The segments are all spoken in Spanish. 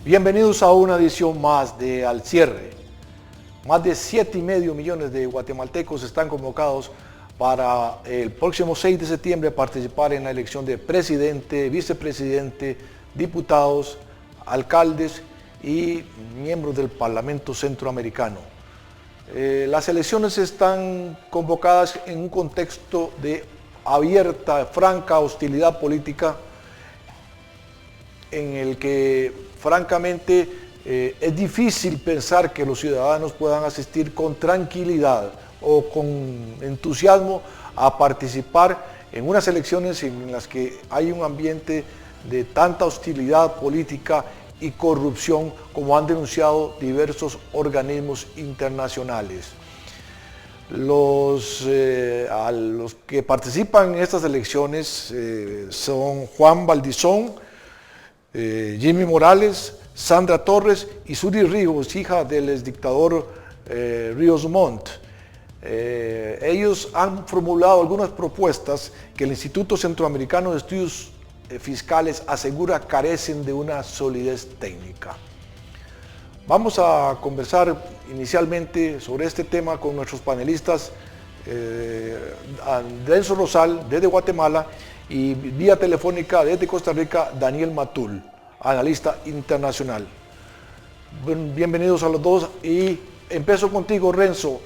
Bienvenidos a una edición más de Al Cierre. Más de 7,5 millones de guatemaltecos están convocados para el próximo 6 de septiembre participar en la elección de presidente, vicepresidente, diputados, alcaldes y miembros del Parlamento Centroamericano. Las elecciones están convocadas en un contexto de abierta, franca hostilidad política en el que francamente es difícil pensar que los ciudadanos puedan asistir con tranquilidad o con entusiasmo a participar en unas elecciones en las que hay un ambiente de tanta hostilidad política y corrupción como han denunciado diversos organismos internacionales. Los que participan en estas elecciones son Juan Valdizón, Jimmy Morales, Sandra Torres y Suri Ríos, hija del exdictador Ríos Montt. Ellos han formulado algunas propuestas que el Instituto Centroamericano de Estudios Fiscales asegura carecen de una solidez técnica. Vamos a conversar inicialmente sobre este tema con nuestros panelistas, Renzo Rosal desde Guatemala y vía telefónica desde Costa Rica, Daniel Matul, analista internacional. Bienvenidos a los dos y empiezo contigo, Renzo.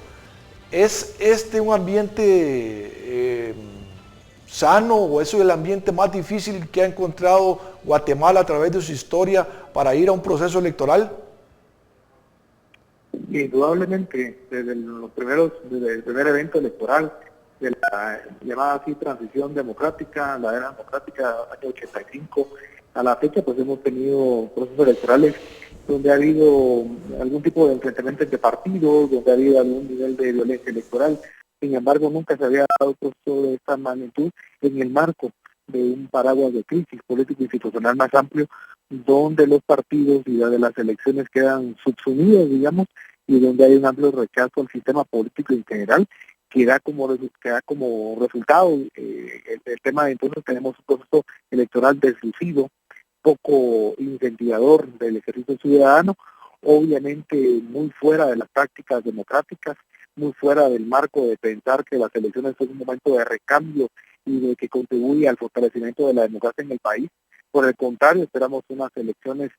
¿Es este un ambiente sano o es el ambiente más difícil que ha encontrado Guatemala a través de su historia para ir a un proceso electoral? Indudablemente, desde el primer evento electoral de la llamada así transición democrática, la era democrática año 85, a la fecha pues hemos tenido procesos electorales donde ha habido algún tipo de enfrentamiento entre partidos, donde ha habido algún nivel de violencia electoral. Sin embargo, nunca se había dado un proceso de esta magnitud en el marco de un paraguas de crisis político-institucional más amplio, donde los partidos y de las elecciones quedan subsumidos, digamos, y donde hay un amplio rechazo al sistema político en general, que da como resultado el tema de entonces tenemos un proceso electoral deslucido, poco incentivador del ejercicio ciudadano, obviamente muy fuera de las prácticas democráticas, muy fuera del marco de pensar que las elecciones son un momento de recambio y de que contribuye al fortalecimiento de la democracia en el país. Por el contrario, esperamos unas elecciones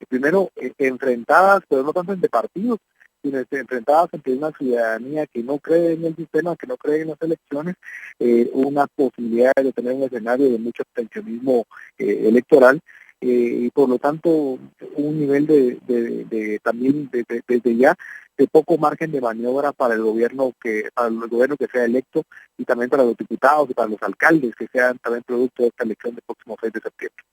primero enfrentadas, pero no tanto entre partidos, sino enfrentadas entre una ciudadanía que no cree en el sistema, que no cree en las elecciones, una posibilidad de tener un escenario de mucho abstencionismo electoral, y por lo tanto un nivel también desde ya de poco margen de maniobra para el gobierno que sea electo, y también para los diputados y para los alcaldes que sean también producto de esta elección del próximo 6 de septiembre.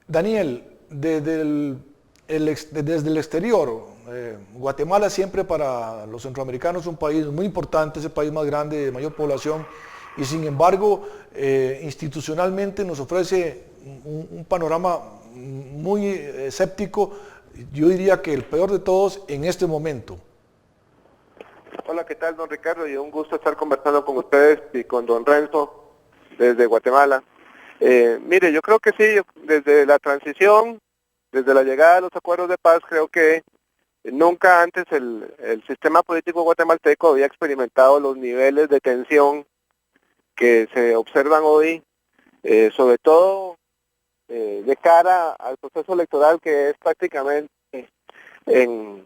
Daniel, desde el exterior, Guatemala siempre para los centroamericanos es un país muy importante, es el país más grande, de mayor población, y sin embargo, institucionalmente nos ofrece un panorama muy escéptico, yo diría que el peor de todos en este momento. Hola, ¿qué tal, don Ricardo? Y un gusto estar conversando con ustedes y con don Renzo desde Guatemala. Mire, yo creo que sí, desde la transición, desde la llegada de los acuerdos de paz, creo que nunca antes el sistema político guatemalteco había experimentado los niveles de tensión que se observan hoy, sobre todo de cara al proceso electoral que es prácticamente en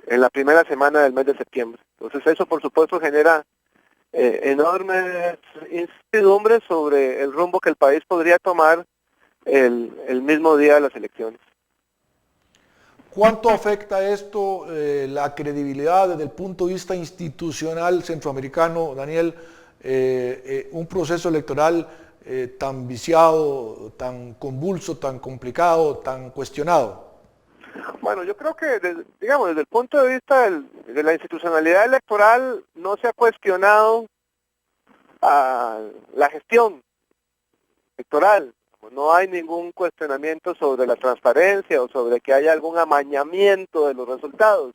la primera semana del mes de septiembre. Entonces eso por supuesto genera enormes incertidumbres sobre el rumbo que el país podría tomar el mismo día de las elecciones. ¿Cuánto afecta esto la credibilidad desde el punto de vista institucional centroamericano, Daniel, un proceso electoral tan viciado, tan convulso, tan complicado, tan cuestionado? Bueno, yo creo que, desde el punto de vista de la institucionalidad electoral, no se ha cuestionado la gestión electoral. No hay ningún cuestionamiento sobre la transparencia o sobre que haya algún amañamiento de los resultados.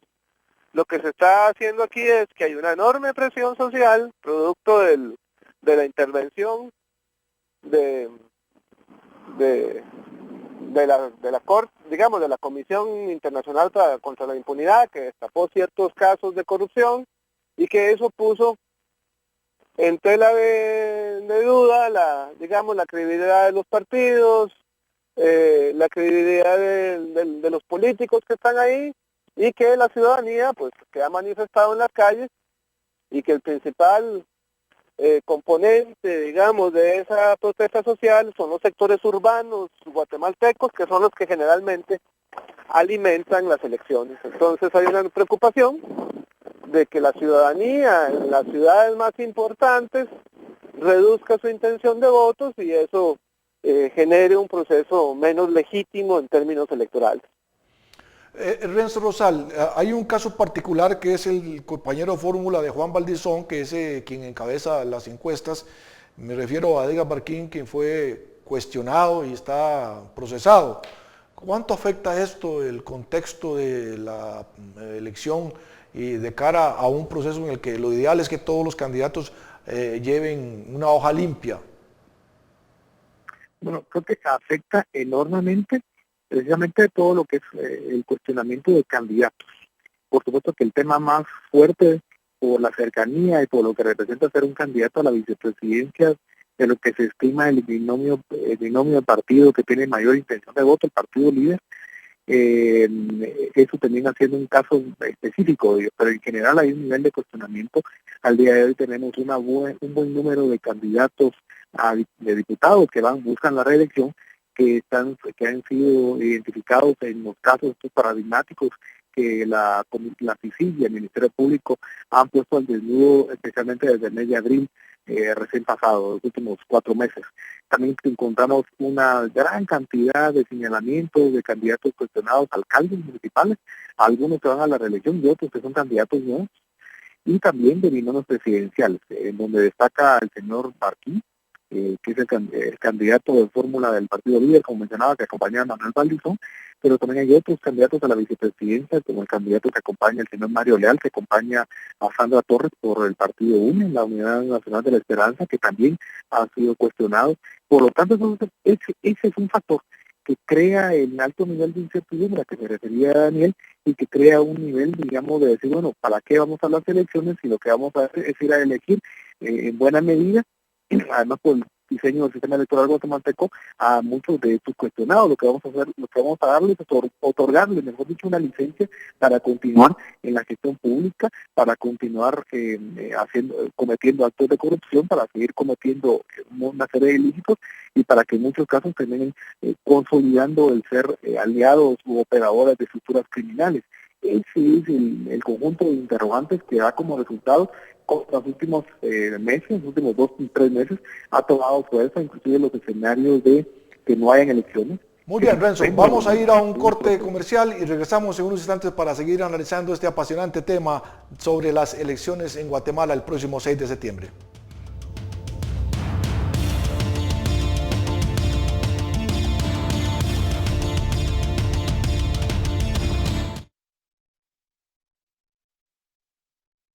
Lo que se está haciendo aquí es que hay una enorme presión social, producto de la intervención de la Corte, digamos, de la Comisión Internacional contra la Impunidad, que destapó ciertos casos de corrupción y que eso puso en tela de duda la credibilidad de los partidos, la credibilidad de los políticos que están ahí, y que la ciudadanía pues que ha manifestado en las calles, y que el principal componente, digamos, de esa protesta social son los sectores urbanos guatemaltecos, que son los que generalmente alimentan las elecciones. Entonces hay una preocupación de que la ciudadanía en las ciudades más importantes reduzca su intención de votos y eso genere un proceso menos legítimo en términos electorales. Renzo Rosal, hay un caso particular que es el compañero de fórmula de Juan Valdizón, que es quien encabeza las encuestas. Me refiero a Edgar Barquín, quien fue cuestionado y está procesado. ¿Cuánto afecta esto el contexto de la elección y de cara a un proceso en el que lo ideal es que todos los candidatos lleven una hoja limpia? Bueno, creo que afecta enormemente precisamente todo lo que es el cuestionamiento de candidatos. Por supuesto que el tema más fuerte por la cercanía y por lo que representa ser un candidato a la vicepresidencia, de lo que se estima el binomio de partido que tiene mayor intención de voto, el partido líder, eso termina siendo un caso específico, pero en general hay un nivel de cuestionamiento. Al día de hoy tenemos un buen número de candidatos de diputados que buscan la reelección, que han sido identificados en los casos estos paradigmáticos que la CICIG y el Ministerio Público han puesto al desnudo, especialmente desde el mes de abril recién pasado, los últimos 4 meses. También encontramos una gran cantidad de señalamientos de candidatos cuestionados, alcaldes municipales, algunos que van a la reelección y otros que son candidatos nuevos, y también de binomios presidenciales, en donde destaca el señor Barquín, que es el candidato de fórmula del partido líder, como mencionaba, que acompaña a Manuel Valdizón, pero también hay otros candidatos a la vicepresidencia, como el candidato que acompaña al señor Mario Leal, que acompaña a Sandra Torres por el partido UNE, la Unidad Nacional de la Esperanza, que también ha sido cuestionado. Por lo tanto, ese es un factor que crea el alto nivel de incertidumbre a que se refería Daniel, y que crea un nivel, digamos, de decir, bueno, ¿para qué vamos a las elecciones si lo que vamos a hacer es ir a elegir en buena medida? Además, por el diseño del sistema electoral guatemalteco, a muchos de estos cuestionados, lo que vamos a darles es otorgarles, mejor dicho, una licencia para continuar en la gestión pública, para continuar cometiendo actos de corrupción, para seguir cometiendo una serie de ilícitos, y para que en muchos casos terminen consolidando el ser aliados u operadores de estructuras criminales. Ese es el conjunto de interrogantes que da como resultado con los últimos meses, los últimos 2 y 3 meses, ha tomado fuerza, inclusive los escenarios de que no hayan elecciones. Muy bien, Renzo, vamos a ir a un corte comercial y regresamos en unos instantes para seguir analizando este apasionante tema sobre las elecciones en Guatemala el próximo 6 de septiembre.